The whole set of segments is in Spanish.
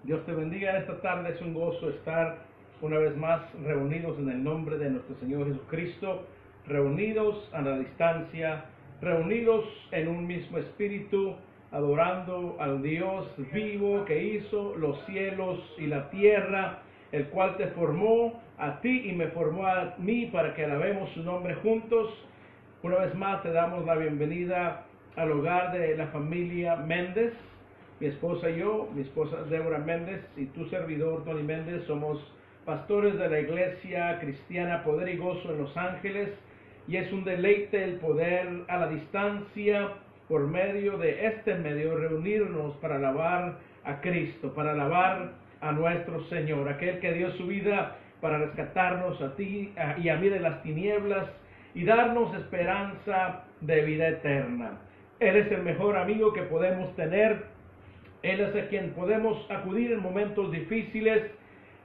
Dios te bendiga esta tarde. Es un gozo estar una vez más reunidos en el nombre de nuestro Señor Jesucristo, reunidos a la distancia, reunidos en un mismo espíritu, adorando al Dios vivo que hizo los cielos y la tierra, el cual te formó a ti y me formó a mí para que alabemos su nombre juntos. Una vez más te damos la bienvenida al hogar de la familia Méndez. Mi esposa y yo, mi esposa Débora Méndez y tu servidor Tony Méndez, somos pastores de la iglesia cristiana Poder y Gozo en Los Ángeles, y es un deleite el poder a la distancia, por medio de este medio, reunirnos para alabar a Cristo, para alabar a nuestro Señor, aquel que dio su vida para rescatarnos a ti y a mí de las tinieblas y darnos esperanza de vida eterna. Él es el mejor amigo que podemos tener. Él es a quien podemos acudir en momentos difíciles.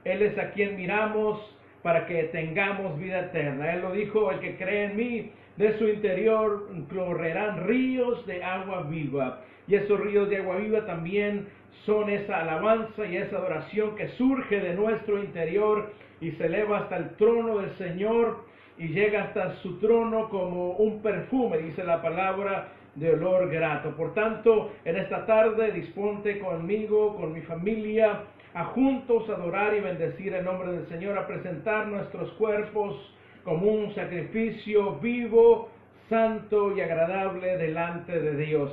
Él es a quien miramos para que tengamos vida eterna. Él lo dijo: el que cree en mí, de su interior correrán ríos de agua viva. Y esos ríos de agua viva también son esa alabanza y esa adoración que surge de nuestro interior y se eleva hasta el trono del Señor y llega hasta su trono como un perfume, dice la palabra, de olor grato. Por tanto, en esta tarde disponte conmigo, con mi familia, a juntos adorar y bendecir el nombre del Señor, a presentar nuestros cuerpos como un sacrificio vivo, santo y agradable delante de Dios.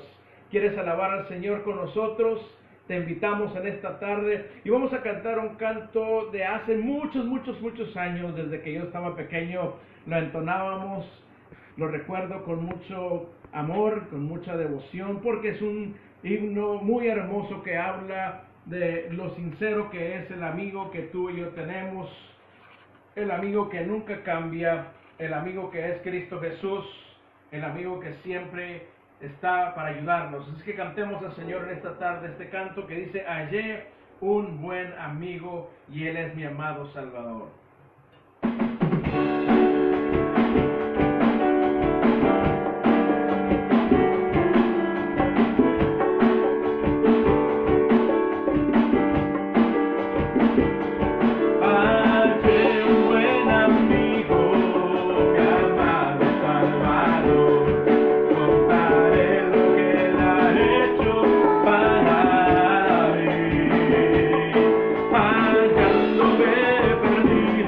¿Quieres alabar al Señor con nosotros? Te invitamos en esta tarde y vamos a cantar un canto de hace muchos años. Desde que yo estaba pequeño lo entonábamos. Lo recuerdo con mucho amor, con mucha devoción, porque es un himno muy hermoso que habla de lo sincero que es el amigo que tú y yo tenemos, el amigo que nunca cambia, el amigo que es Cristo Jesús, el amigo que siempre está para ayudarnos. Así que cantemos al Señor en esta tarde este canto que dice: hallé un buen amigo y Él es mi amado Salvador. Perdido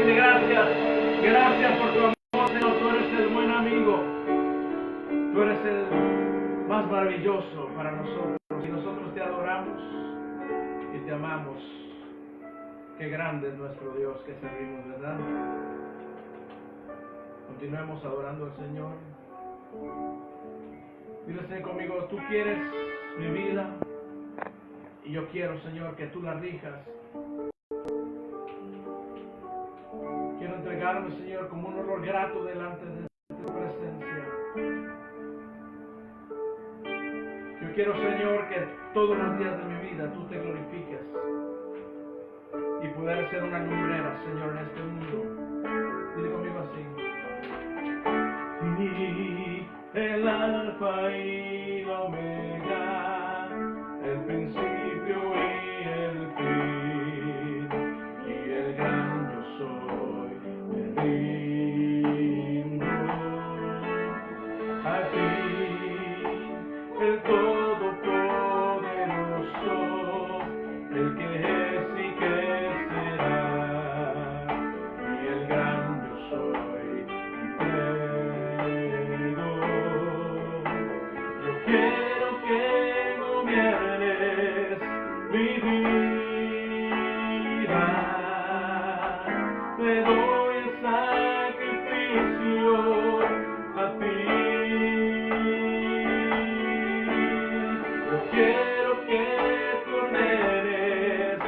decirle gracias. Gracias por tu amor, Señor. Tú eres el buen amigo. Tú eres el más maravilloso para nosotros. Y nosotros te adoramos y te amamos. Qué grande es nuestro Dios que servimos, ¿verdad? Continuemos adorando al Señor. Dile conmigo, tú quieres mi vida y yo quiero, Señor, que tú la rijas. Quiero entregarme, Señor, como un olor grato delante de tu presencia. Yo quiero, Señor, que todos los días de mi vida tú te glorifiques y poder ser una lumbrera, Señor, en este mundo. Dile conmigo así. Y el alfa y la omega, el principio y el fin, y el gran yo soy, me rindo a ti, el todopoderoso, el que es y que será, y el gran yo soy, yo quiero que gobiernes mi vida, te doy el sacrificio a ti. Yo quiero que tú ordenes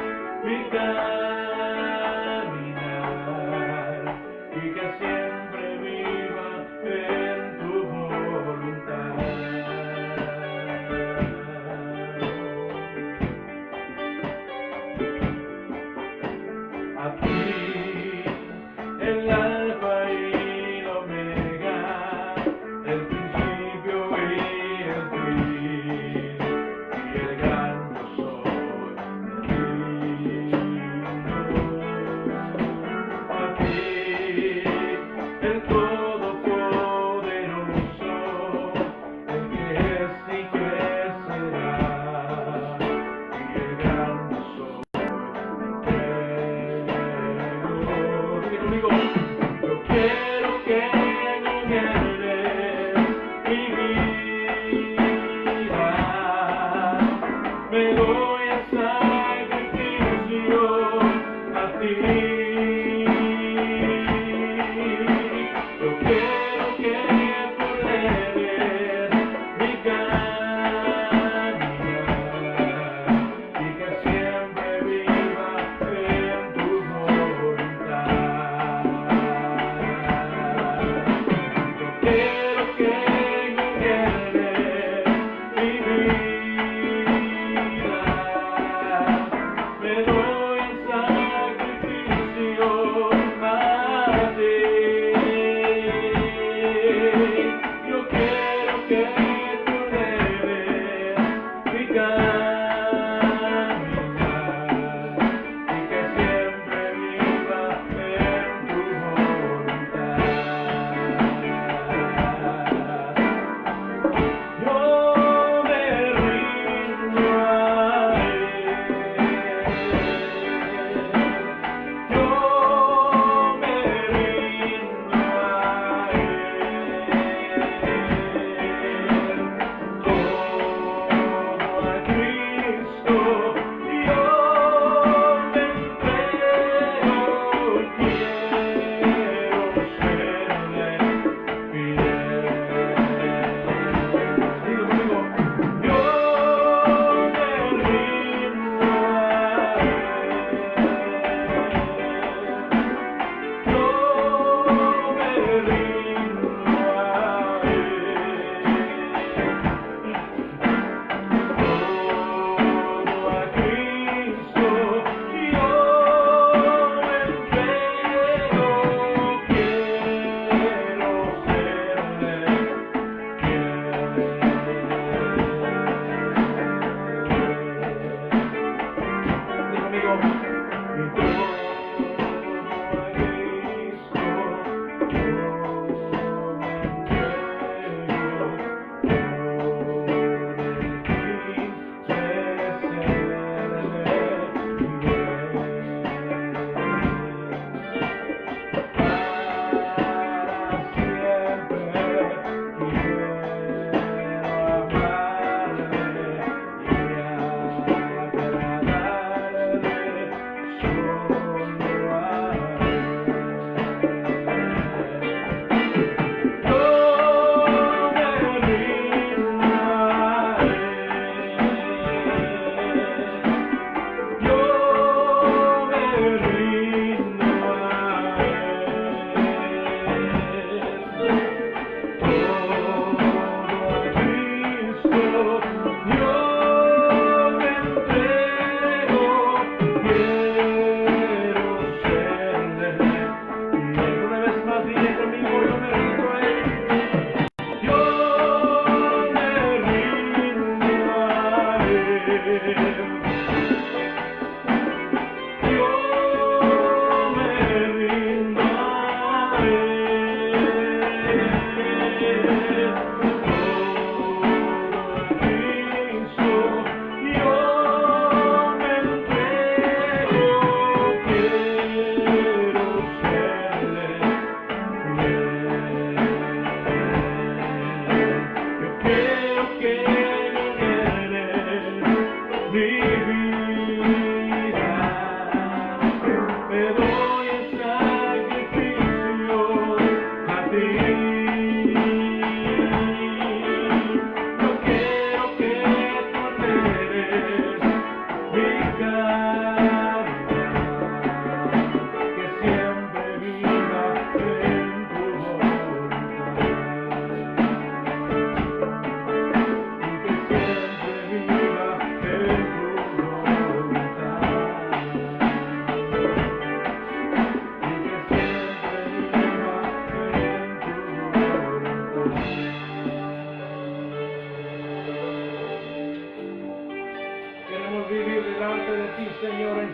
mi caminar y que siempre viva en tu voluntad. A ti, el alfa y la omega, el principio y el fin, y el gran yo soy, me rindo a ti, el todopoderoso, el que es y que será, y el gran yo soy. Conmigo, yo quiero que gobiernes mi vida, me doy el sacrificio a ti. Yo quiero que tú ordenes mi caminar y que siempre viva en tu voluntad.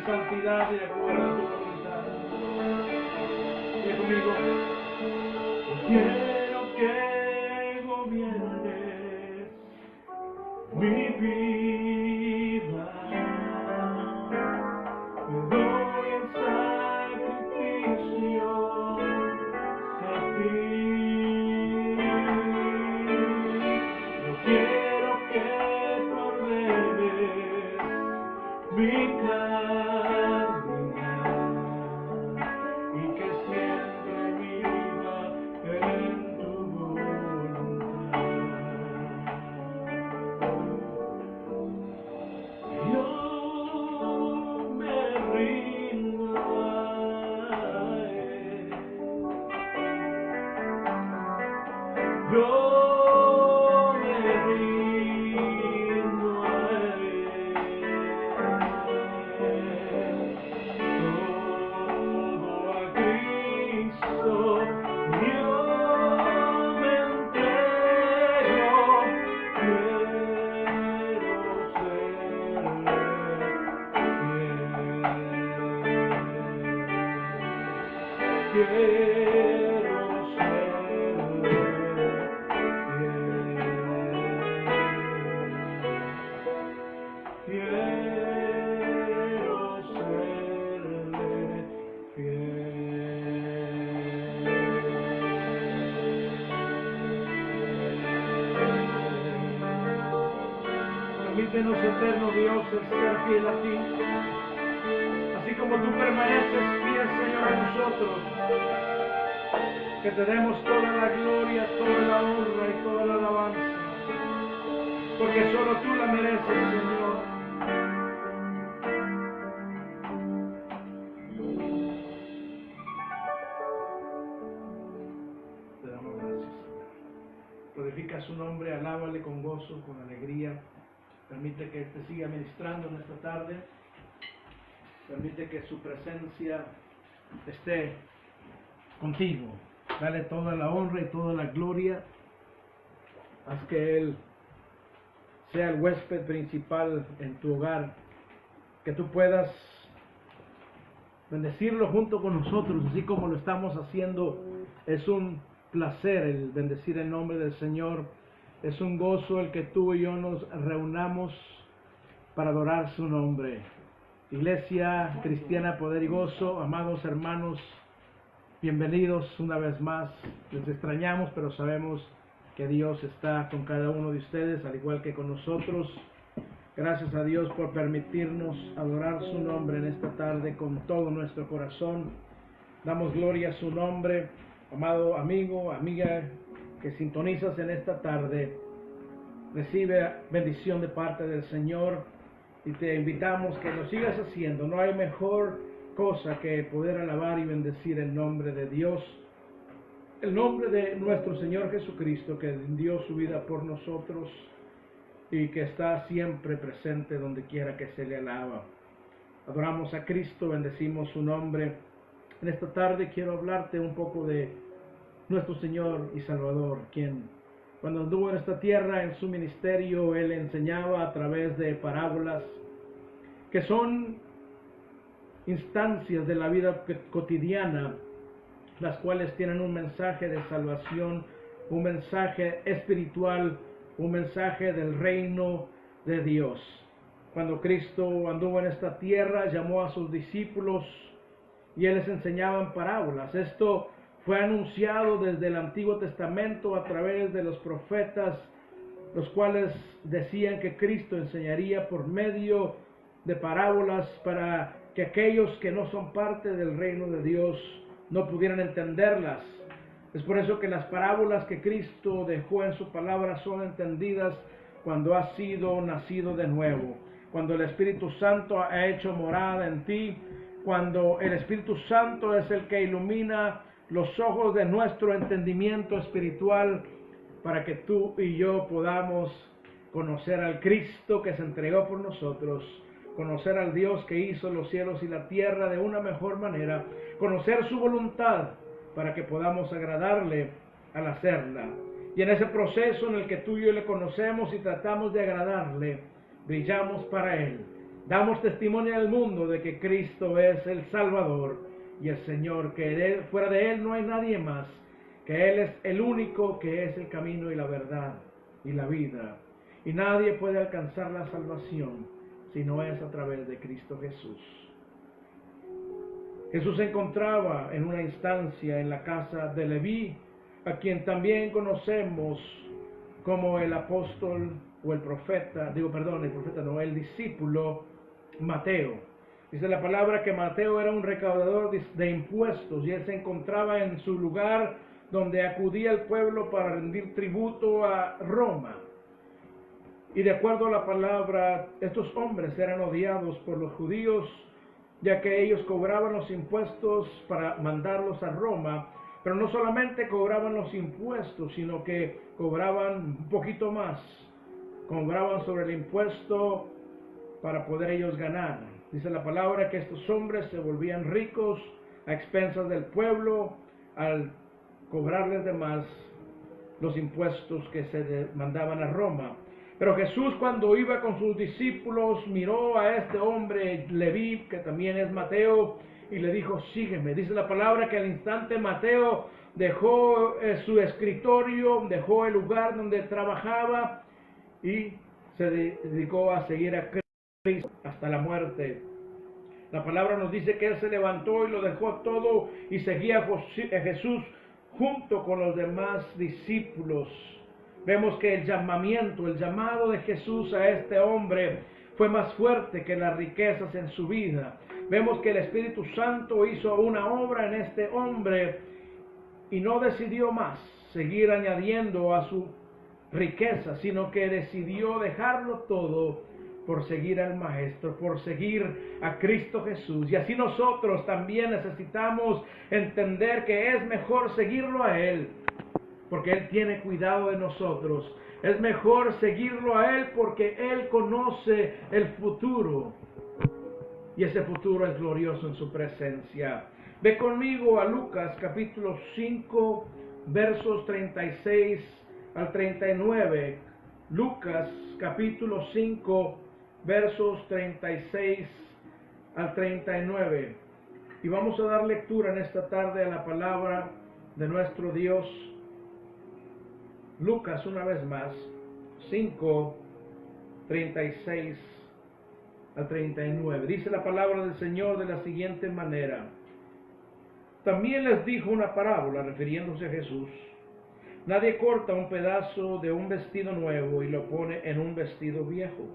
santidad y de acuerdo a tu voluntad. Diga conmigo, quiero que gobiernes mi vida. Me doy en sacrificio a ti. Yo quiero que tú ordenes mi caminar y que siempre viva en tu voluntad. Yo me rindo a él. Yo me rindo a él. Todo a Cristo yo me entrego. Quiero serle Permítenos, eterno Dios, el ser fiel a ti, así como tú permaneces fiel, Señor, a nosotros, que te demos toda la gloria, toda la honra y toda la alabanza, porque solo tú la mereces, Señor. Te damos gracias, Señor. Glorifica su nombre, alábale con gozo, con alegría. Permite que te siga ministrando en esta tarde. Permite que su presencia esté contigo. Dale toda la honra y toda la gloria. Haz que Él sea el huésped principal en tu hogar. Que tú puedas bendecirlo junto con nosotros, así como lo estamos haciendo. Es un placer el bendecir el nombre del Señor. Es un gozo el que tú y yo nos reunamos para adorar su nombre. Iglesia Cristiana Poder y Gozo, amados hermanos, bienvenidos una vez más. Les extrañamos, pero sabemos que Dios está con cada uno de ustedes, al igual que con nosotros. Gracias a Dios por permitirnos adorar su nombre en esta tarde con todo nuestro corazón. Damos gloria a su nombre. Amado amigo, amiga, que sintonizas en esta tarde, recibe bendición de parte del Señor y te invitamos que lo sigas haciendo. No hay mejor cosa que poder alabar y bendecir el nombre de Dios, el nombre de nuestro Señor Jesucristo, que dio su vida por nosotros y que está siempre presente donde quiera que se le alaba. Adoramos a Cristo, bendecimos su nombre. En esta tarde quiero hablarte un poco de nuestro Señor y Salvador, quien cuando anduvo en esta tierra en su ministerio, Él enseñaba a través de parábolas que son instancias de la vida cotidiana, las cuales tienen un mensaje de salvación, un mensaje espiritual, un mensaje del reino de Dios. Cuando Cristo anduvo en esta tierra, llamó a sus discípulos y Él les enseñaba en parábolas. Esto fue anunciado desde el Antiguo Testamento a través de los profetas, los cuales decían que Cristo enseñaría por medio de parábolas para que aquellos que no son parte del reino de Dios no pudieran entenderlas. Es por eso que las parábolas que Cristo dejó en su palabra son entendidas cuando has sido nacido de nuevo, cuando el Espíritu Santo ha hecho morada en ti, cuando el Espíritu Santo es el que ilumina los ojos de nuestro entendimiento espiritual para que tú y yo podamos conocer al Cristo que se entregó por nosotros, conocer al Dios que hizo los cielos y la tierra de una mejor manera, conocer su voluntad para que podamos agradarle al hacerla. Y en ese proceso en el que tú y yo le conocemos y tratamos de agradarle, brillamos para Él. Damos testimonio al mundo de que Cristo es el Salvador y el Señor, que fuera de Él no hay nadie más, que Él es el único que es el camino y la verdad y la vida. Y nadie puede alcanzar la salvación si no es a través de Cristo Jesús. Jesús se encontraba en una instancia en la casa de Leví, a quien también conocemos como el apóstol o el profeta, el discípulo Mateo. Dice la palabra que Mateo era un recaudador de impuestos y él se encontraba en su lugar donde acudía el pueblo para rendir tributo a Roma. Y de acuerdo a la palabra, estos hombres eran odiados por los judíos, ya que ellos cobraban los impuestos para mandarlos a Roma, pero no solamente cobraban los impuestos, sino que cobraban un poquito más, cobraban sobre el impuesto para poder ellos ganar. Dice la palabra que estos hombres se volvían ricos a expensas del pueblo al cobrarles de más los impuestos que se mandaban a Roma. Pero Jesús, cuando iba con sus discípulos, miró a este hombre Leví, que también es Mateo, y le dijo: sígueme. Dice la palabra que al instante Mateo dejó su escritorio, dejó el lugar donde trabajaba y se dedicó a seguir a Cristo hasta la muerte. La palabra nos dice que él se levantó y lo dejó todo y seguía a Jesús junto con los demás discípulos. Vemos que el llamado de Jesús a este hombre fue más fuerte que las riquezas en su vida. Vemos que el Espíritu Santo hizo una obra en este hombre y no decidió más seguir añadiendo a su riqueza, sino que decidió dejarlo todo por seguir al Maestro, por seguir a Cristo Jesús. Y así nosotros también necesitamos entender que es mejor seguirlo a Él, porque Él tiene cuidado de nosotros. Es mejor seguirlo a Él porque Él conoce el futuro. Y ese futuro es glorioso en su presencia. Ve conmigo a Lucas capítulo 5, versos 36 al 39. Lucas capítulo 5, versos 36 al 39. Y vamos a dar lectura en esta tarde a la palabra de nuestro Dios. Lucas, una vez más, 5, 36 al 39. Dice la palabra del Señor de la siguiente manera: también les dijo una parábola, refiriéndose a Jesús. Nadie corta un pedazo de un vestido nuevo y lo pone en un vestido viejo,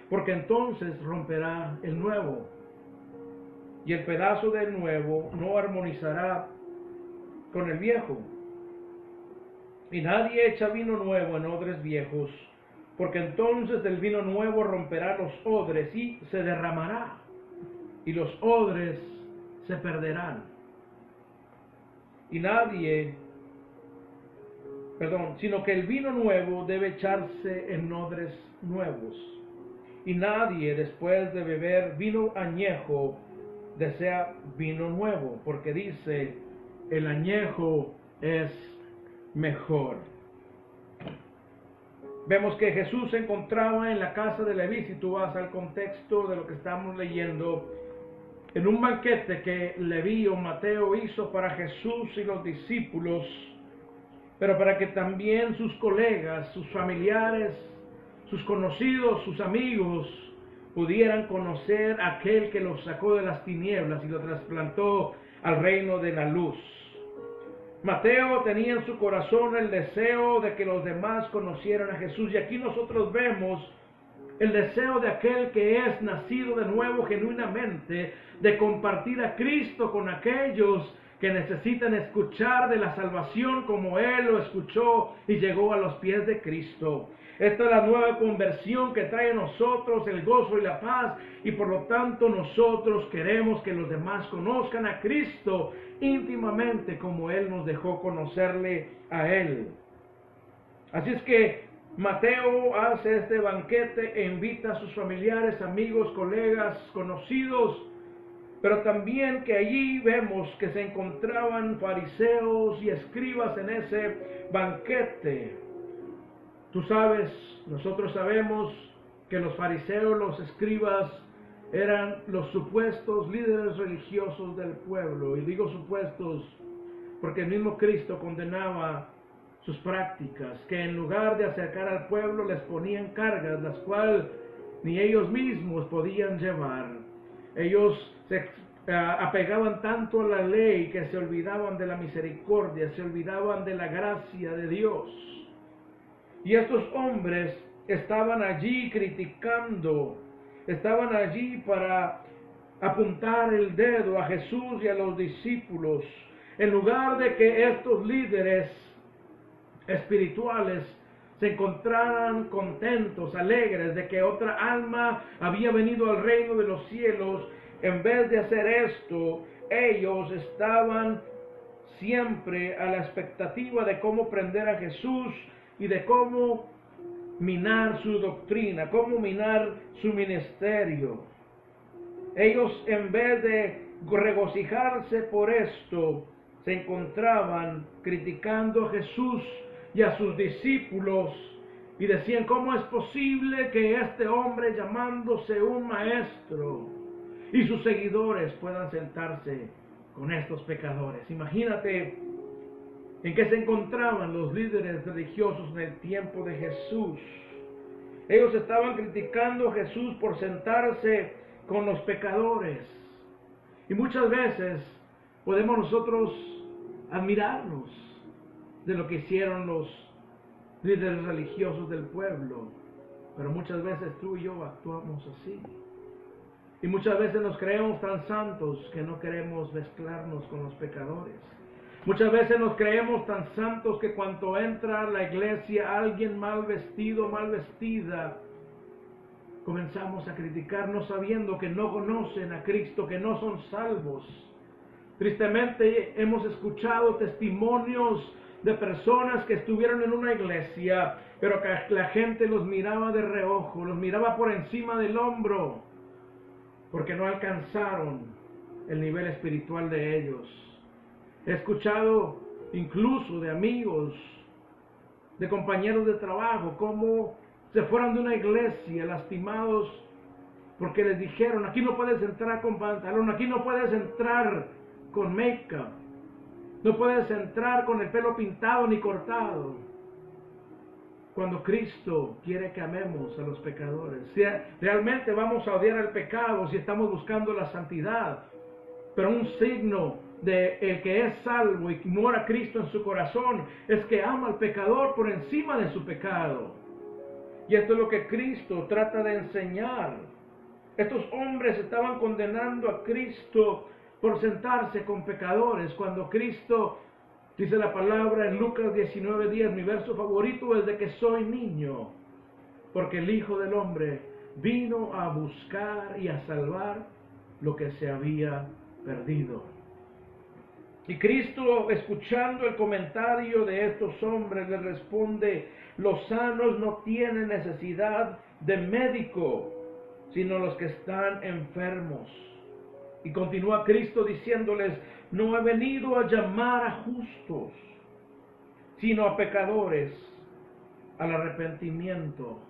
porque entonces romperá el nuevo, y el pedazo del nuevo no armonizará con el viejo. Y nadie echa vino nuevo en odres viejos, porque entonces el vino nuevo romperá los odres y se derramará, y los odres se perderán. Sino que el vino nuevo debe echarse en odres nuevos. Y nadie, después de beber vino añejo, desea vino nuevo, porque dice: el añejo es mejor. Vemos que Jesús se encontraba en la casa de Leví, si tú vas al contexto de lo que estamos leyendo, en un banquete que Leví o Mateo hizo para Jesús y los discípulos, pero para que también sus colegas, sus familiares, sus conocidos, sus amigos pudieran conocer a aquel que los sacó de las tinieblas y los trasplantó al reino de la luz. Mateo tenía en su corazón el deseo de que los demás conocieran a Jesús, y aquí nosotros vemos el deseo de aquel que es nacido de nuevo genuinamente, de compartir a Cristo con aquellos que necesitan escuchar de la salvación como Él lo escuchó y llegó a los pies de Cristo. Esta es la nueva conversión que trae a nosotros el gozo y la paz, y por lo tanto nosotros queremos que los demás conozcan a Cristo íntimamente como Él nos dejó conocerle a Él. Así es que Mateo hace este banquete e invita a sus familiares, amigos, colegas, conocidos, pero también que allí vemos que se encontraban fariseos y escribas en ese banquete. Tú sabes, nosotros sabemos que los fariseos, los escribas, eran los supuestos líderes religiosos del pueblo. Y digo supuestos porque el mismo Cristo condenaba sus prácticas, que en lugar de acercar al pueblo les ponían cargas, las cuales ni ellos mismos podían llevar. Ellos se apegaban tanto a la ley que se olvidaban de la misericordia, se olvidaban de la gracia de Dios. Y estos hombres estaban allí criticando, estaban allí para apuntar el dedo a Jesús y a los discípulos, en lugar de que estos líderes espirituales se encontraran contentos, alegres de que otra alma había venido al reino de los cielos. En vez de hacer esto, ellos estaban siempre a la expectativa de cómo prender a Jesús y de cómo minar su doctrina, cómo minar su ministerio. Ellos, en vez de regocijarse por esto, se encontraban criticando a Jesús y a sus discípulos y decían: ¿cómo es posible que este hombre, llamándose un maestro, y sus seguidores puedan sentarse con estos pecadores? Imagínate en qué se encontraban los líderes religiosos en el tiempo de Jesús. Ellos estaban criticando a Jesús por sentarse con los pecadores. Y muchas veces podemos nosotros admirarnos de lo que hicieron los líderes religiosos del pueblo, pero muchas veces tú y yo actuamos así. Y muchas veces nos creemos tan santos que no queremos mezclarnos con los pecadores. Muchas veces nos creemos tan santos que cuando entra a la iglesia alguien mal vestido, mal vestida, comenzamos a criticarnos sabiendo que no conocen a Cristo, que no son salvos. Tristemente hemos escuchado testimonios de personas que estuvieron en una iglesia, pero que la gente los miraba de reojo, los miraba por encima del hombro, porque no alcanzaron el nivel espiritual de ellos. He escuchado incluso de amigos, de compañeros de trabajo, cómo se fueron de una iglesia lastimados porque les dijeron: aquí no puedes entrar con pantalón, aquí no puedes entrar con make-up, no puedes entrar con el pelo pintado ni cortado. Cuando Cristo quiere que amemos a los pecadores, si realmente vamos a odiar el pecado si estamos buscando la santidad, pero un signo de el que es salvo y mora Cristo en su corazón es que ama al pecador por encima de su pecado. Y esto es lo que Cristo trata de enseñar. Estos hombres estaban condenando a Cristo por sentarse con pecadores, cuando Cristo, dice la palabra en Lucas 19:10, mi verso favorito desde que soy niño, porque el Hijo del Hombre vino a buscar y a salvar lo que se había perdido. Y Cristo, escuchando el comentario de estos hombres, les responde: los sanos no tienen necesidad de médico, sino los que están enfermos. Y continúa Cristo diciéndoles: no he venido a llamar a justos, sino a pecadores al arrepentimiento.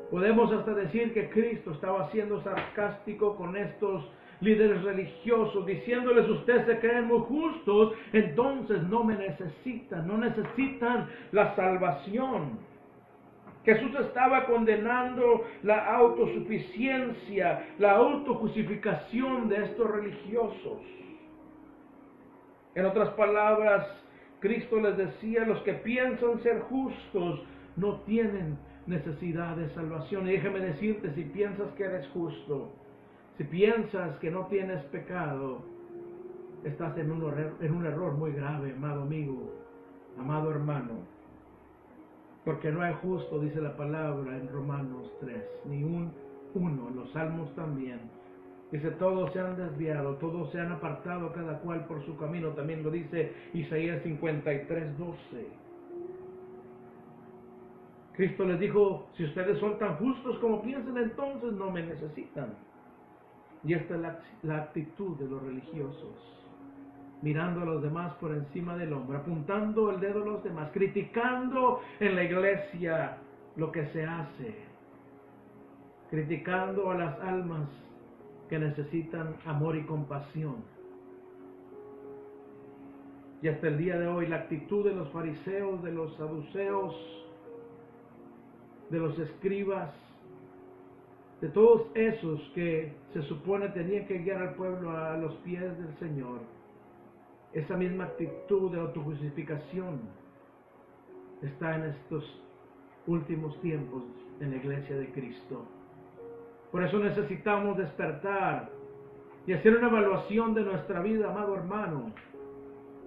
Podemos hasta decir que Cristo estaba siendo sarcástico con estos líderes religiosos, diciéndoles: ustedes se creen muy justos, entonces no me necesitan, no necesitan la salvación. Jesús estaba condenando la autosuficiencia, la autojustificación de estos religiosos. En otras palabras, Cristo les decía: los que piensan ser justos no tienen necesidad de salvación. Y déjame decirte, si piensas que eres justo, si piensas que no tienes pecado, estás en un error muy grave, amado amigo, amado hermano. Porque no hay justo, dice la palabra en Romanos 3, ni uno, en los Salmos también. Dice: todos se han desviado, todos se han apartado, cada cual por su camino. También lo dice Isaías 53:12. Cristo les dijo: si ustedes son tan justos como piensan, entonces no me necesitan. Y esta es la actitud de los religiosos, mirando a los demás por encima del hombro, apuntando el dedo a los demás, criticando en la iglesia lo que se hace. criticando a las almas que necesitan amor y compasión. Y hasta el día de hoy la actitud de los fariseos, de los saduceos, de los escribas, de todos esos que se supone tenían que guiar al pueblo a los pies del Señor, esa misma actitud de autojustificación está en estos últimos tiempos en la iglesia de Cristo. Por eso necesitamos despertar y hacer una evaluación de nuestra vida, amado hermano,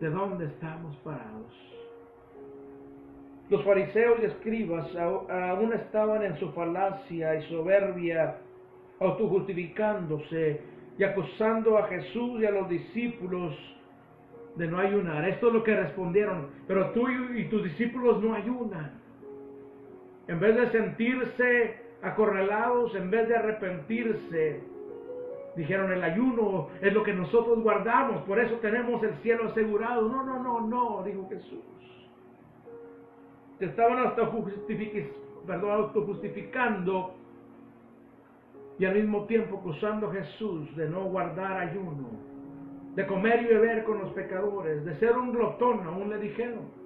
de dónde estamos parados. Los fariseos y escribas aún estaban en su falacia y soberbia, autojustificándose y acusando a Jesús y a los discípulos de no ayunar. Esto es lo que respondieron: pero tú y tus discípulos no ayunan. En vez de sentirse acorralados, en vez de arrepentirse, dijeron: el ayuno es lo que nosotros guardamos, por eso tenemos el cielo asegurado. No, dijo Jesús. Se estaban autojustificando y al mismo tiempo acusando a Jesús de no guardar ayuno, de comer y beber con los pecadores, de ser un glotón, aún le dijeron.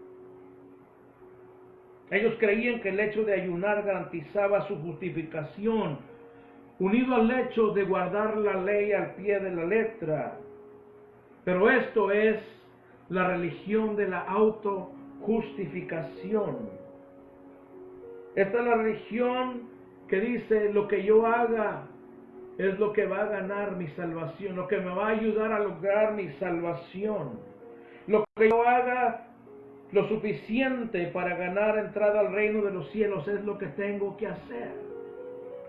Ellos creían que el hecho de ayunar garantizaba su justificación, unido al hecho de guardar la ley al pie de la letra. Pero esto es la religión de la autojustificación. Esta es la religión que dice: lo que yo haga es lo que va a ganar mi salvación, lo que me va a ayudar a lograr mi salvación. Lo que yo haga lo suficiente para ganar entrada al reino de los cielos es lo que tengo que hacer.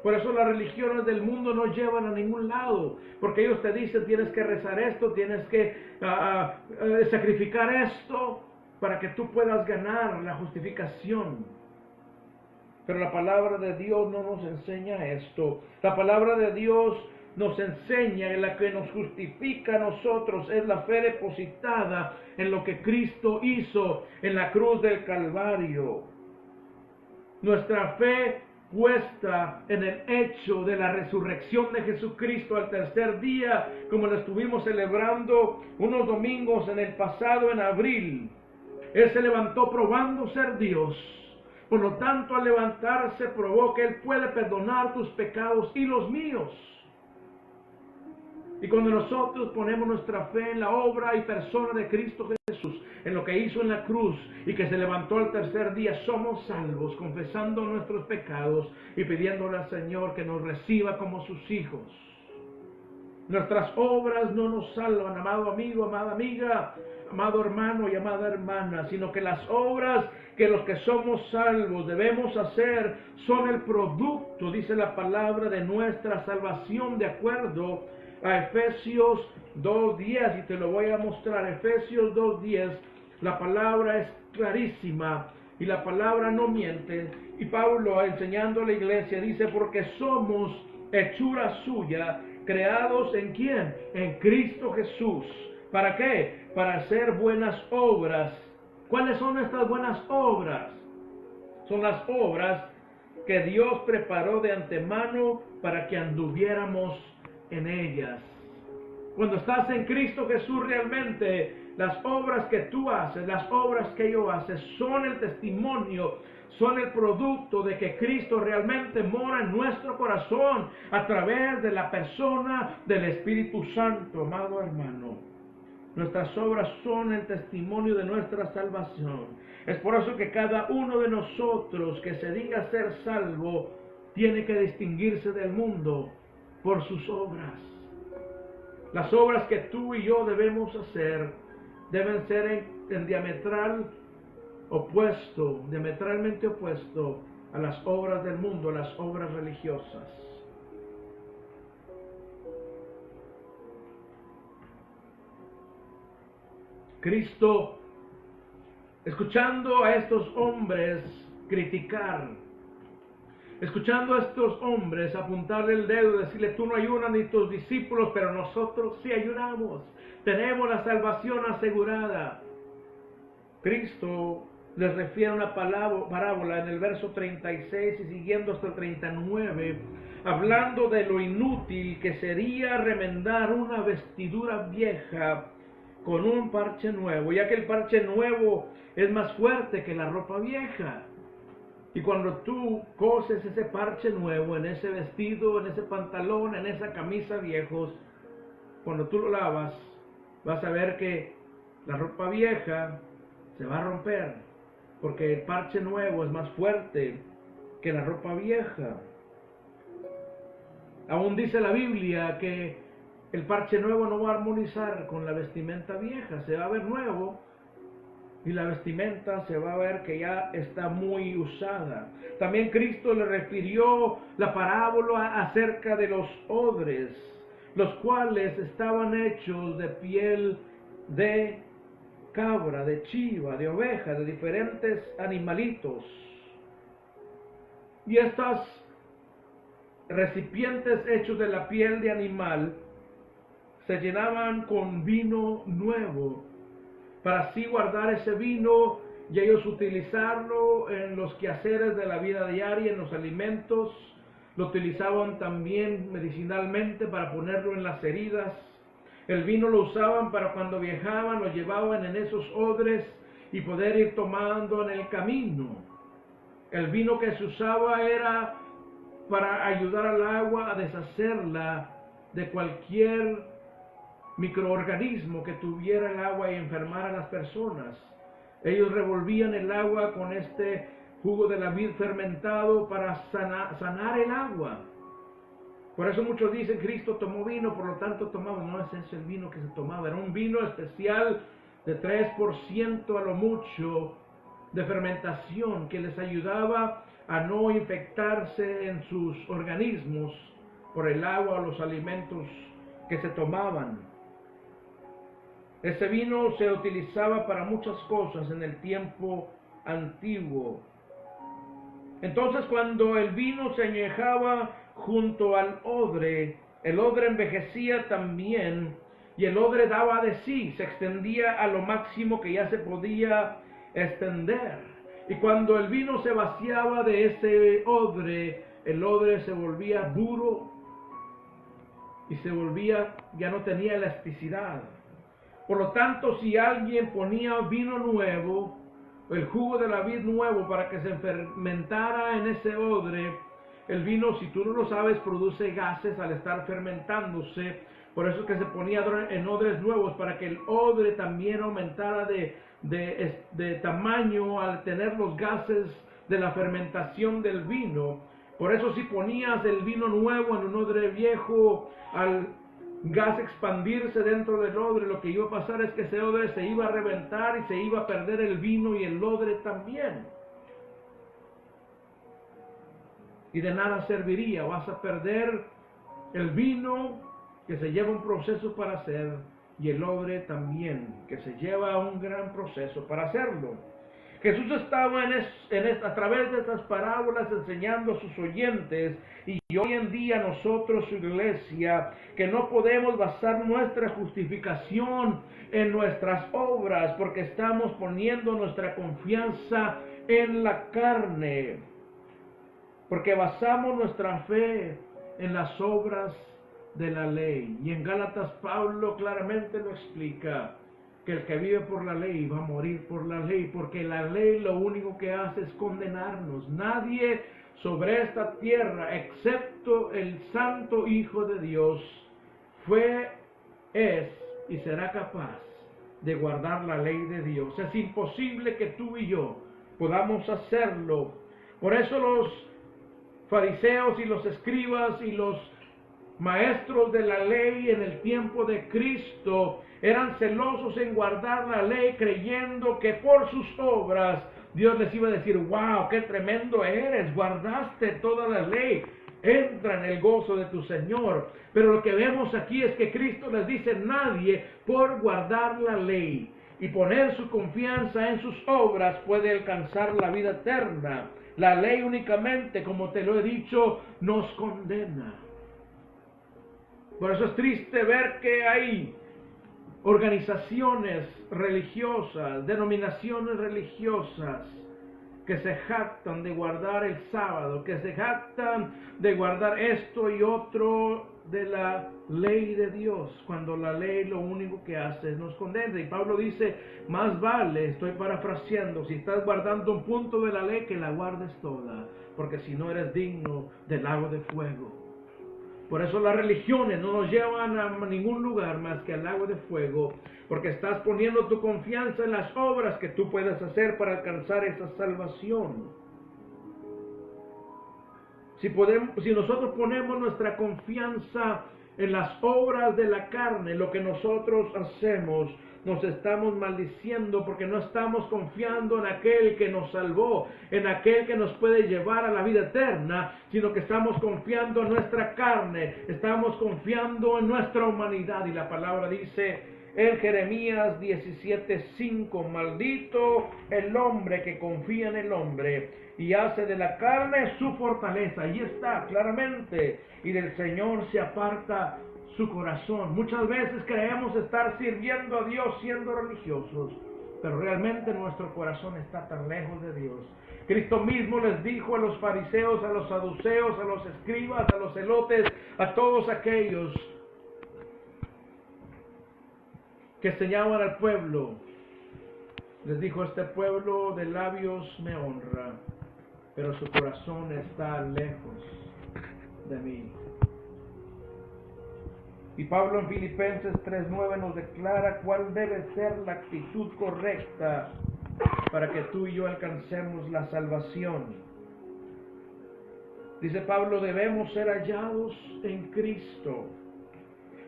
Por eso las religiones del mundo no llevan a ningún lado, porque ellos te dicen: tienes que rezar esto, tienes que sacrificar esto para que tú puedas ganar la justificación. Pero la palabra de Dios no nos enseña esto. La palabra de Dios nos enseña, en la que nos justifica a nosotros es la fe depositada en lo que Cristo hizo en la cruz del Calvario. Nuestra fe puesta en el hecho de la resurrección de Jesucristo al tercer día, como lo estuvimos celebrando unos domingos en el pasado, en abril. Él se levantó probando ser Dios. Por lo tanto, al levantarse, probó que Él puede perdonar tus pecados y los míos. Y cuando nosotros ponemos nuestra fe en la obra y persona de Cristo Jesús, en lo que hizo en la cruz y que se levantó al tercer día, somos salvos, confesando nuestros pecados y pidiéndole al Señor que nos reciba como sus hijos. Nuestras obras no nos salvan, amado amigo, amada amiga, amado hermano y amada hermana, sino que las obras que los que somos salvos debemos hacer son el producto, dice la palabra, de nuestra salvación, de acuerdo a Efesios 2:10, y te lo voy a mostrar. Efesios 2:10, la palabra es clarísima y la palabra no miente. Y Pablo, enseñando a la iglesia, dice: porque somos hechura suya, creados ¿en quién? En Cristo Jesús. ¿Para qué? Para hacer buenas obras. ¿Cuáles son estas buenas obras? Son las obras que Dios preparó de antemano para que anduviéramos en ellas. Cuando estás en Cristo Jesús, realmente las obras que tú haces, las obras que yo haces, son el testimonio, son el producto de que Cristo realmente mora en nuestro corazón a través de la persona del Espíritu Santo, amado hermano. Nuestras obras son el testimonio de nuestra salvación. Es por eso que cada uno de nosotros que se diga ser salvo tiene que distinguirse del mundo por sus obras. Las obras que tú y yo debemos hacer deben ser diametralmente opuesto a las obras del mundo, a las obras religiosas. Cristo, escuchando a estos hombres criticar, escuchando a estos hombres apuntarle el dedo y decirle: tú no ayunas ni tus discípulos, pero nosotros sí ayunamos, tenemos la salvación asegurada. Cristo les refiere una parábola en el verso 36 y siguiendo hasta el 39, hablando de lo inútil que sería remendar una vestidura vieja con un parche nuevo, ya que el parche nuevo es más fuerte que la ropa vieja. Y cuando tú coses ese parche nuevo en ese vestido, en ese pantalón, en esa camisa viejos, cuando tú lo lavas, vas a ver que la ropa vieja se va a romper, porque el parche nuevo es más fuerte que la ropa vieja. Aún dice la Biblia que el parche nuevo no va a armonizar con la vestimenta vieja, se va a ver nuevo y la vestimenta se va a ver que ya está muy usada. También Cristo le refirió la parábola acerca de los odres, los cuales estaban hechos de piel de cabra, de chiva, de oveja, de diferentes animalitos. Y estas recipientes hechos de la piel de animal se llenaban con vino nuevo, para así guardar ese vino y ellos utilizarlo en los quehaceres de la vida diaria, en los alimentos. Lo utilizaban también medicinalmente para ponerlo en las heridas. El vino lo usaban para cuando viajaban, lo llevaban en esos odres y poder ir tomando en el camino. El vino que se usaba era para ayudar al agua a deshacerla de cualquier microorganismo que tuviera el agua y enfermara a las personas. Ellos revolvían el agua con este jugo de la vid fermentado para sanar el agua. Por eso muchos dicen, Cristo tomó vino, por lo tanto tomaba. No es ese el vino que se tomaba, era un vino especial de 3% a lo mucho de fermentación, que les ayudaba a no infectarse en sus organismos por el agua o los alimentos que se tomaban. Ese vino se utilizaba para muchas cosas en el tiempo antiguo. Entonces, cuando el vino se añejaba junto al odre, el odre envejecía también, y el odre daba de sí, se extendía a lo máximo que ya se podía extender. Y cuando el vino se vaciaba de ese odre, el odre se volvía duro y ya no tenía elasticidad. Por lo tanto, si alguien ponía vino nuevo, el jugo de la vid nuevo, para que se fermentara en ese odre, el vino, si tú no lo sabes, produce gases al estar fermentándose. Por eso es que se ponía en odres nuevos, para que el odre también aumentara de tamaño al tener los gases de la fermentación del vino. Por eso si ponías el vino nuevo en un odre viejo, al gas expandirse dentro del odre, lo que iba a pasar es que ese odre se iba a reventar y se iba a perder el vino y el odre también. Y de nada serviría, vas a perder el vino que se lleva un proceso para hacer y el odre también, que se lleva un gran proceso para hacerlo. Jesús estaba a través de estas parábolas enseñando a sus oyentes, y hoy en día nosotros, su iglesia, que no podemos basar nuestra justificación en nuestras obras, porque estamos poniendo nuestra confianza en la carne, porque basamos nuestra fe en las obras de la ley. Y en Gálatas Pablo claramente lo explica, que el que vive por la ley va a morir por la ley, porque la ley lo único que hace es condenarnos. Nadie sobre esta tierra, excepto el Santo Hijo de Dios, es y será capaz de guardar la ley de Dios. Es imposible que tú y yo podamos hacerlo. Por eso los fariseos y los escribas y los maestros de la ley en el tiempo de Cristo eran celosos en guardar la ley, creyendo que por sus obras Dios les iba a decir: wow, qué tremendo eres, guardaste toda la ley, entra en el gozo de tu Señor. Pero lo que vemos aquí es que Cristo les dice: nadie por guardar la ley y poner su confianza en sus obras puede alcanzar la vida eterna. La ley únicamente, como te lo he dicho, nos condena. Por eso es triste ver que hay organizaciones religiosas, denominaciones religiosas, que se jactan de guardar el sábado, que se jactan de guardar esto y otro de la ley de Dios, cuando la ley lo único que hace es nos condena. Y Pablo dice, más vale, estoy parafraseando, si estás guardando un punto de la ley, que la guardes toda, porque si no eres digno del lago de fuego. Por eso las religiones no nos llevan a ningún lugar más que al lago de fuego, porque estás poniendo tu confianza en las obras que tú puedes hacer para alcanzar esa salvación. Si nosotros ponemos nuestra confianza en las obras de la carne, lo que nosotros hacemos, nos estamos maldiciendo, porque no estamos confiando en aquel que nos salvó, en aquel que nos puede llevar a la vida eterna, sino que estamos confiando en nuestra carne, estamos confiando en nuestra humanidad. Y la palabra dice en Jeremías 17:5, maldito el hombre que confía en el hombre y hace de la carne su fortaleza. Ahí está claramente, y del Señor se aparta su corazón. Muchas veces creemos estar sirviendo a Dios siendo religiosos, pero realmente nuestro corazón está tan lejos de Dios. Cristo mismo les dijo a los fariseos, a los saduceos, a los escribas, a los celotes, a todos aquellos que enseñaban al pueblo, les dijo, este pueblo de labios me honra, pero su corazón está lejos de mí. Y Pablo en Filipenses 3:9 nos declara cuál debe ser la actitud correcta para que tú y yo alcancemos la salvación. Dice Pablo, debemos ser hallados en Cristo,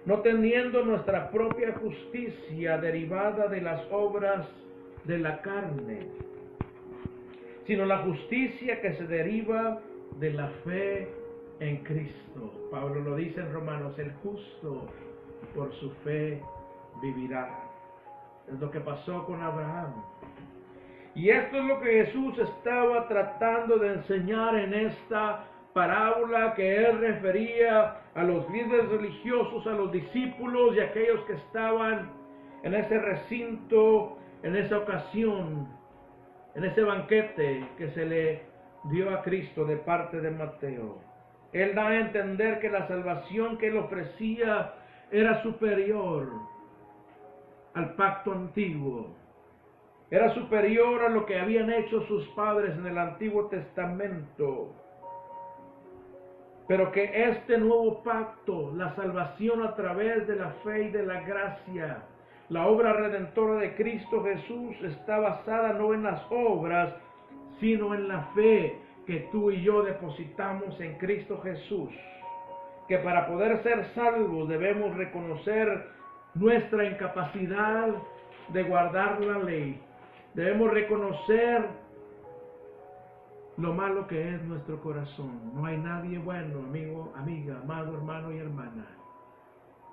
no teniendo nuestra propia justicia derivada de las obras de la carne, sino la justicia que se deriva de la fe en Cristo. Pablo lo dice en Romanos, el justo por su fe vivirá. Es lo que pasó con Abraham. Y esto es lo que Jesús estaba tratando de enseñar en esta parábola que él refería a los líderes religiosos, a los discípulos y a aquellos que estaban en ese recinto, en esa ocasión, en ese banquete que se le dio a Cristo de parte de Mateo. Él da a entender que la salvación que él ofrecía era superior al pacto antiguo. Era superior a lo que habían hecho sus padres en el Antiguo Testamento. Pero que este nuevo pacto, la salvación a través de la fe y de la gracia, la obra redentora de Cristo Jesús, está basada no en las obras, sino en la fe que tú y yo depositamos en Cristo Jesús. Que para poder ser salvos debemos reconocer nuestra incapacidad de guardar la ley. Debemos reconocer lo malo que es nuestro corazón. No hay nadie bueno, amigo, amiga, amado hermano y hermana.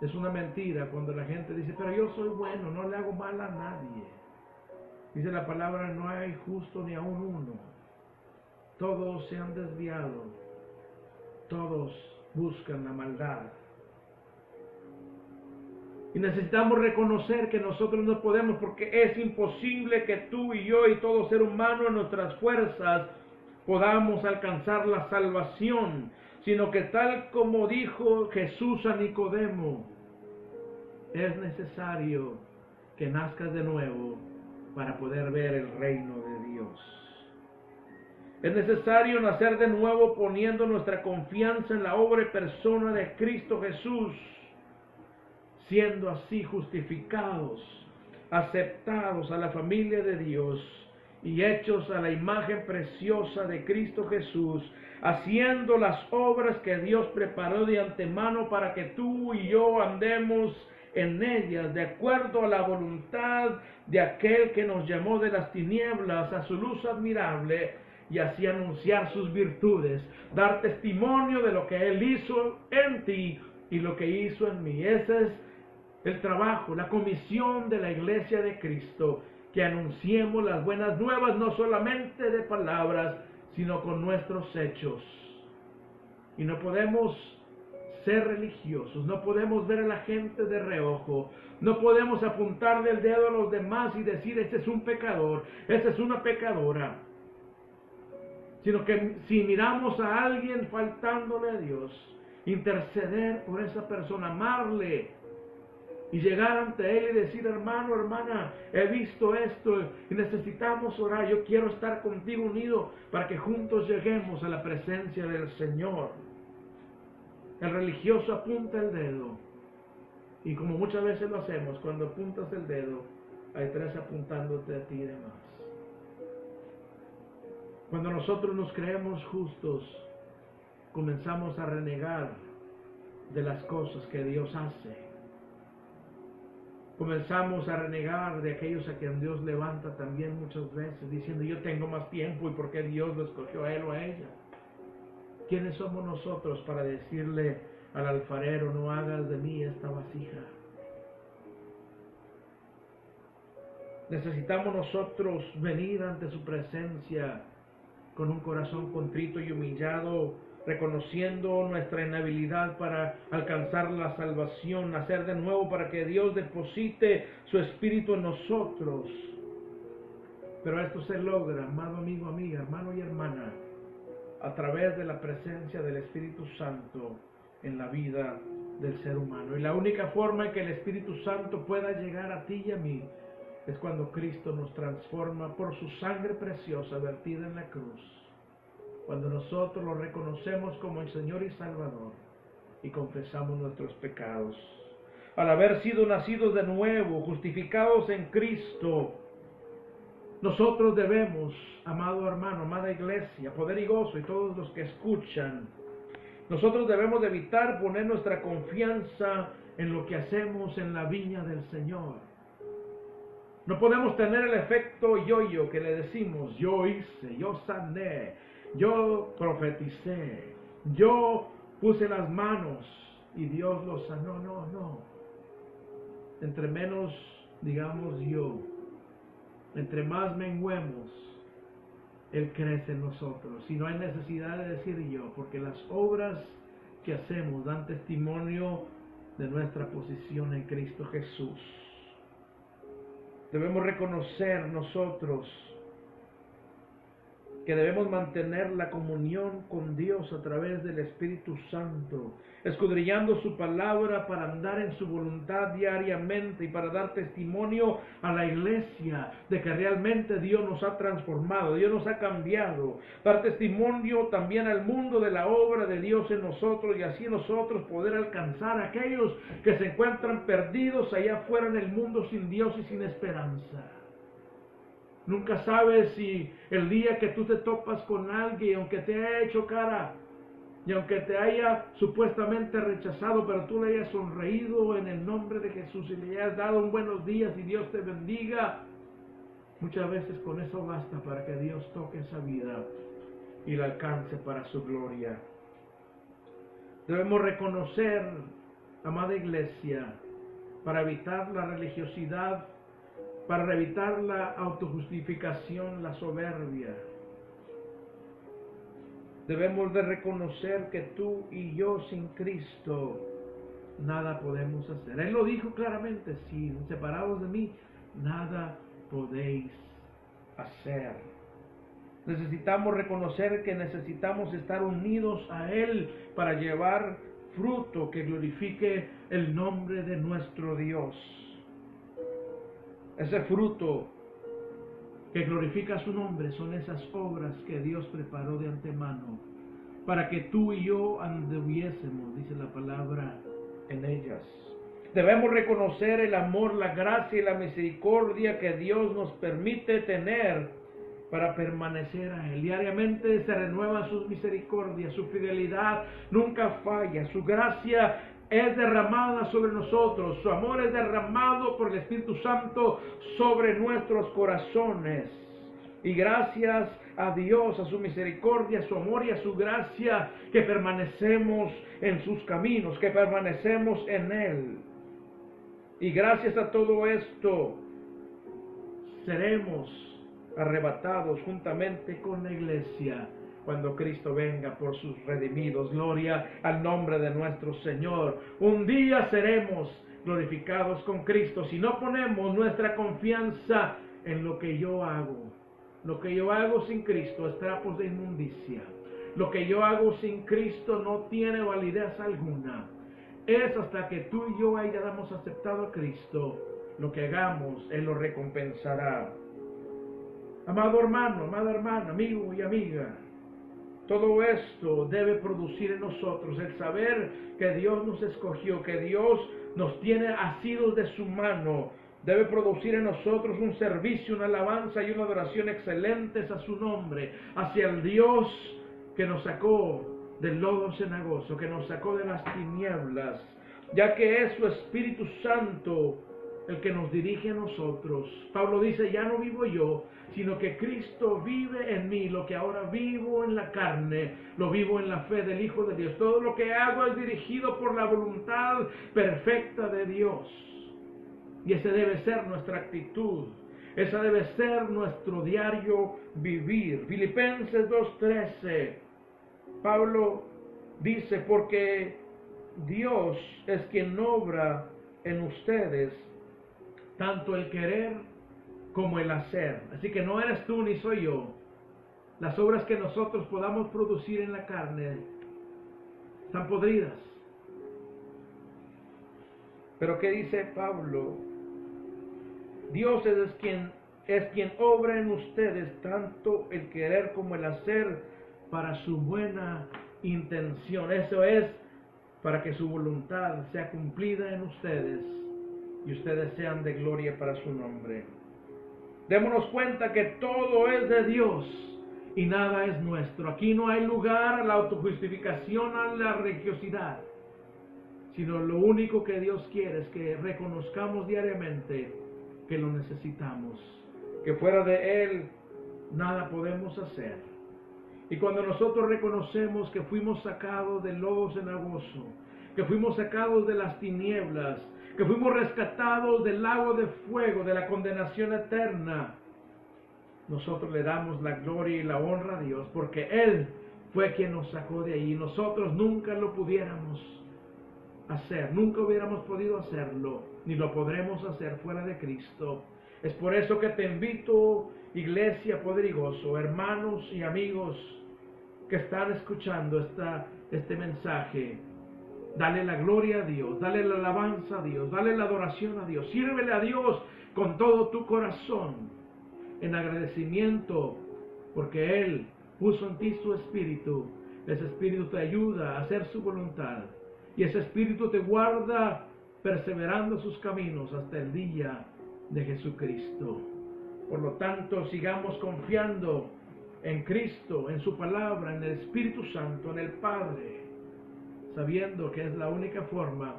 Es una mentira cuando la gente dice, pero yo soy bueno, no le hago mal a nadie. Dice la palabra, no hay justo ni aun uno. Todos se han desviado, todos buscan la maldad. Y necesitamos reconocer que nosotros no podemos, porque es imposible que tú y yo y todo ser humano en nuestras fuerzas podamos alcanzar la salvación, sino que tal como dijo Jesús a Nicodemo, es necesario que nazcas de nuevo para poder ver el reino de Dios. Es necesario nacer de nuevo poniendo nuestra confianza en la obra y persona de Cristo Jesús, siendo así justificados, aceptados a la familia de Dios y hechos a la imagen preciosa de Cristo Jesús, haciendo las obras que Dios preparó de antemano para que tú y yo andemos en ellas, de acuerdo a la voluntad de aquel que nos llamó de las tinieblas a su luz admirable, y así anunciar sus virtudes, dar testimonio de lo que Él hizo en ti y lo que hizo en mí. Ese es el trabajo, la comisión de la iglesia de Cristo, que anunciemos las buenas nuevas no solamente de palabras, sino con nuestros hechos. Y no podemos ser religiosos. No podemos ver a la gente de reojo. No podemos apuntarle el dedo a los demás y decir, este es un pecador, esta es una pecadora. Sino que si miramos a alguien faltándole a Dios, interceder por esa persona, amarle y llegar ante Él y decir, hermano, hermana, he visto esto y necesitamos orar. Yo quiero estar contigo unido para que juntos lleguemos a la presencia del Señor. El religioso apunta el dedo. Y como muchas veces lo hacemos, cuando apuntas el dedo, hay tres apuntándote a ti y demás. Cuando nosotros nos creemos justos, comenzamos a renegar de las cosas que Dios hace. Comenzamos a renegar de aquellos a quien Dios levanta también muchas veces, diciendo, yo tengo más tiempo, ¿y por qué Dios lo escogió a él o a ella? ¿Quiénes somos nosotros para decirle al alfarero, no hagas de mí esta vasija? Necesitamos nosotros venir ante su presencia con un corazón contrito y humillado, reconociendo nuestra inhabilidad para alcanzar la salvación, nacer de nuevo para que Dios deposite su Espíritu en nosotros. Pero esto se logra, amado amigo, amiga, hermano y hermana, a través de la presencia del Espíritu Santo en la vida del ser humano. Y la única forma en que el Espíritu Santo pueda llegar a ti y a mí es cuando Cristo nos transforma por su sangre preciosa vertida en la cruz. Cuando nosotros lo reconocemos como el Señor y Salvador y confesamos nuestros pecados. Al haber sido nacidos de nuevo, justificados en Cristo, nosotros debemos, amado hermano, amada iglesia, Poder y Gozo y todos los que escuchan, nosotros debemos de evitar poner nuestra confianza en lo que hacemos en la viña del Señor. No podemos tener el efecto yo-yo que le decimos, yo hice, yo sané, yo profeticé, yo puse las manos y Dios los sanó. No. Entre menos digamos yo, entre más menguemos, Él crece en nosotros. Y no hay necesidad de decir yo, porque las obras que hacemos dan testimonio de nuestra posición en Cristo Jesús. Debemos reconocer nosotros que debemos mantener la comunión con Dios a través del Espíritu Santo, escudriñando su palabra para andar en su voluntad diariamente y para dar testimonio a la iglesia de que realmente Dios nos ha transformado, Dios nos ha cambiado, dar testimonio también al mundo de la obra de Dios en nosotros y así nosotros poder alcanzar a aquellos que se encuentran perdidos allá afuera en el mundo sin Dios y sin esperanza. Nunca sabes si el día que tú te topas con alguien, aunque te haya hecho cara, y aunque te haya supuestamente rechazado, pero tú le hayas sonreído en el nombre de Jesús y le hayas dado un buenos días y Dios te bendiga, muchas veces con eso basta para que Dios toque esa vida y la alcance para su gloria. Debemos reconocer, amada iglesia, para evitar la religiosidad, para evitar la autojustificación, la soberbia. Debemos de reconocer que tú y yo sin Cristo nada podemos hacer. Él lo dijo claramente, si separados de mí, nada podéis hacer. Necesitamos reconocer que necesitamos estar unidos a Él para llevar fruto que glorifique el nombre de nuestro Dios. Ese fruto que glorifica su nombre son esas obras que Dios preparó de antemano para que tú y yo anduviésemos, dice la palabra, en ellas. Debemos reconocer el amor, la gracia y la misericordia que Dios nos permite tener para permanecer a Él. Diariamente se renuevan sus misericordias, su fidelidad nunca falla, su gracia es derramada sobre nosotros, su amor es derramado por el Espíritu Santo sobre nuestros corazones. Y gracias a Dios, a su misericordia, a su amor y a su gracia, que permanecemos en sus caminos, que permanecemos en Él. Y gracias a todo esto, seremos arrebatados juntamente con la iglesia cuando Cristo venga por sus redimidos. Gloria al nombre de nuestro Señor. Un día seremos glorificados con Cristo si no ponemos nuestra confianza en lo que yo hago. Lo que yo hago sin Cristo es trapos de inmundicia. Lo que yo hago sin Cristo no tiene validez alguna. Es hasta que tú y yo hayamos aceptado a Cristo, lo que hagamos, Él lo recompensará. Amado hermano, amada hermana, amigo y amiga, todo esto debe producir en nosotros el saber que Dios nos escogió, que Dios nos tiene asidos de su mano. Debe producir en nosotros un servicio, una alabanza y una adoración excelentes a su nombre, hacia el Dios que nos sacó del lodo cenagoso, que nos sacó de las tinieblas, ya que es su Espíritu Santo el que nos dirige a nosotros. Pablo dice, ya no vivo yo, sino que Cristo vive en mí. Lo que ahora vivo en la carne, lo vivo en la fe del Hijo de Dios. Todo lo que hago es dirigido por la voluntad perfecta de Dios. Y esa debe ser nuestra actitud. Esa debe ser nuestro diario vivir. Filipenses 2:13. Pablo dice, porque Dios es quien obra en ustedes tanto el querer como el hacer. Así que no eres tú ni soy yo. Las obras que nosotros podamos producir en la carne están podridas. Pero ¿qué dice Pablo? Dios es quien obra en ustedes tanto el querer como el hacer para su buena intención. Eso es, para que su voluntad sea cumplida en ustedes y ustedes sean de gloria para su nombre. Démonos cuenta que todo es de Dios y nada es nuestro. Aquí no hay lugar a la autojustificación, a la religiosidad, sino lo único que Dios quiere es que reconozcamos diariamente que lo necesitamos, que fuera de Él nada podemos hacer. Y cuando nosotros reconocemos que fuimos sacados del lodo cenagoso, que fuimos sacados de las tinieblas, que fuimos rescatados del lago de fuego, de la condenación eterna, nosotros le damos la gloria y la honra a Dios, porque Él fue quien nos sacó de ahí. Nosotros nunca lo pudiéramos hacer, nunca hubiéramos podido hacerlo, ni lo podremos hacer fuera de Cristo. Es por eso que te invito, Iglesia Poder y Gozo, hermanos y amigos que están escuchando este mensaje, dale la gloria a Dios, dale la alabanza a Dios, dale la adoración a Dios, sírvele a Dios con todo tu corazón, en agradecimiento, porque Él puso en ti su Espíritu. Ese Espíritu te ayuda a hacer su voluntad, y ese Espíritu te guarda perseverando sus caminos hasta el día de Jesucristo. Por lo tanto, sigamos confiando en Cristo, en su palabra, en el Espíritu Santo, en el Padre, sabiendo que es la única forma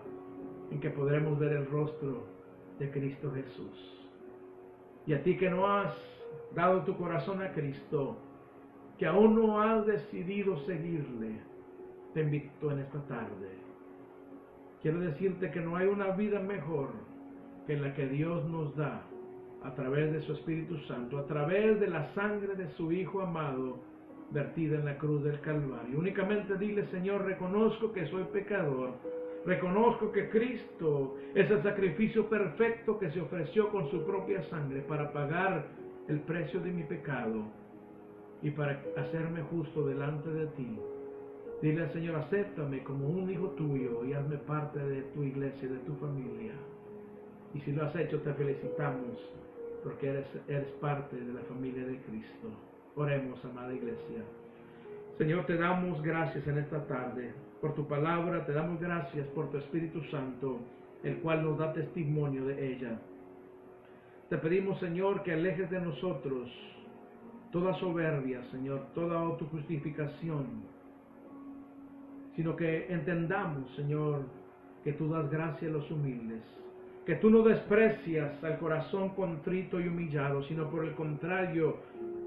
en que podremos ver el rostro de Cristo Jesús. Y a ti que no has dado tu corazón a Cristo, que aún no has decidido seguirle, te invito en esta tarde. Quiero decirte que no hay una vida mejor que la que Dios nos da a través de su Espíritu Santo, a través de la sangre de su Hijo amado, vertida en la cruz del Calvario. Únicamente dile, Señor, reconozco que soy pecador, reconozco que Cristo es el sacrificio perfecto que se ofreció con su propia sangre para pagar el precio de mi pecado y para hacerme justo delante de ti. Dile al Señor, acéptame como un hijo tuyo y hazme parte de tu iglesia, de tu familia. Y si lo has hecho, te felicitamos, porque eres parte de la familia de Cristo. Oremos, amada iglesia. Señor, te damos gracias en esta tarde por tu palabra, te damos gracias por tu Espíritu Santo, el cual nos da testimonio de ella. Te pedimos, Señor, que alejes de nosotros toda soberbia, Señor, toda autojustificación, sino que entendamos, Señor, que tú das gracia a los humildes, que tú no desprecias al corazón contrito y humillado, sino por el contrario,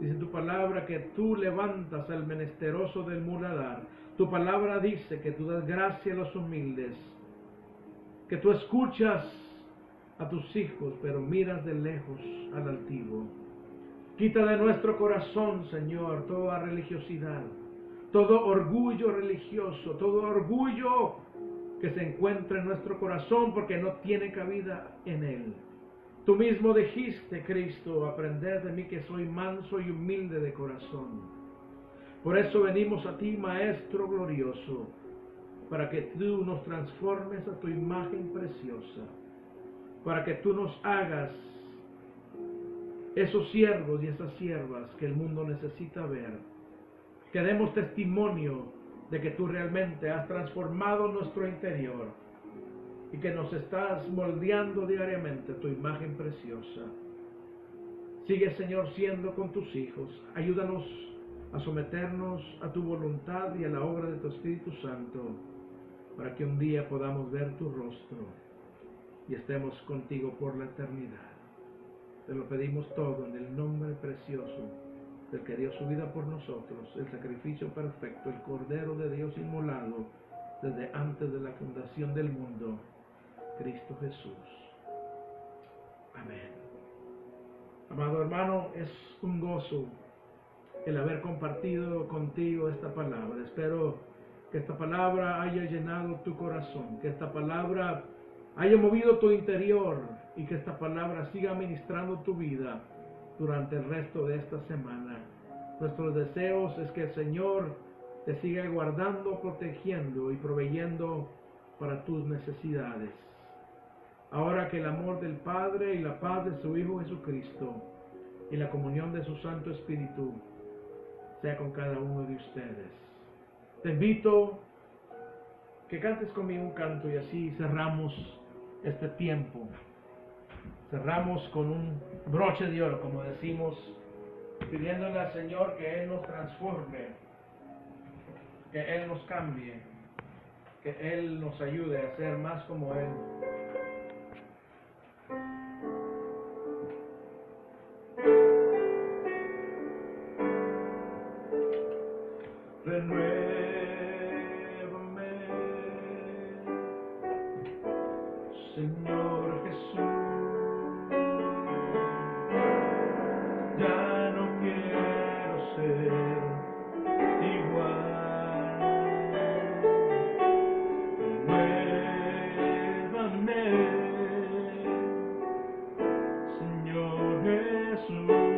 dice tu palabra, que tú levantas al menesteroso del muladar. Tu palabra dice que tú das gracia a los humildes, que tú escuchas a tus hijos, pero miras de lejos al altivo. Quita de nuestro corazón, Señor, toda religiosidad. todo orgullo religioso, todo orgullo que se encuentra en nuestro corazón porque no tiene cabida en él. Tú mismo dijiste, Cristo, aprended de mí que soy manso y humilde de corazón. Por eso venimos a ti, Maestro glorioso, para que tú nos transformes a tu imagen preciosa, para que tú nos hagas esos siervos y esas siervas que el mundo necesita ver, que demos testimonio de que tú realmente has transformado nuestro interior y que nos estás moldeando diariamente tu imagen preciosa. Sigue, Señor, siendo con tus hijos. Ayúdanos a someternos a tu voluntad y a la obra de tu Espíritu Santo, para que un día podamos ver tu rostro y estemos contigo por la eternidad. Te lo pedimos todo en el nombre precioso del que dio su vida por nosotros, el sacrificio perfecto, el Cordero de Dios inmolado desde antes de la fundación del mundo, Cristo Jesús. Amén. Amado hermano, es un gozo el haber compartido contigo esta palabra. Espero que esta palabra haya llenado tu corazón, que esta palabra haya movido tu interior y que esta palabra siga ministrando tu vida durante el resto de esta semana. Nuestros deseos es que el Señor te siga guardando, protegiendo y proveyendo para tus necesidades. Ahora que el amor del Padre y la paz de su Hijo Jesucristo y la comunión de su Santo Espíritu sea con cada uno de ustedes. Te invito que cantes conmigo un canto y así cerramos este tiempo. Cerramos con un broche de oro, como decimos, pidiéndole al Señor que Él nos transforme, que Él nos cambie, que Él nos ayude a ser más como Él. Renuévame, Señor Jesús. Ya no quiero ser igual. Renuévame, Señor Jesús.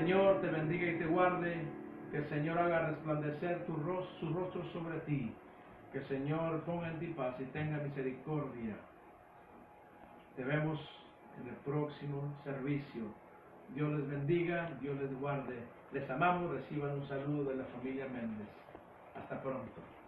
Señor te bendiga y te guarde, que el Señor haga resplandecer su rostro sobre ti, que el Señor ponga en ti paz y tenga misericordia. Te vemos en el próximo servicio. Dios les bendiga, Dios les guarde. Les amamos, reciban un saludo de la familia Méndez. Hasta pronto.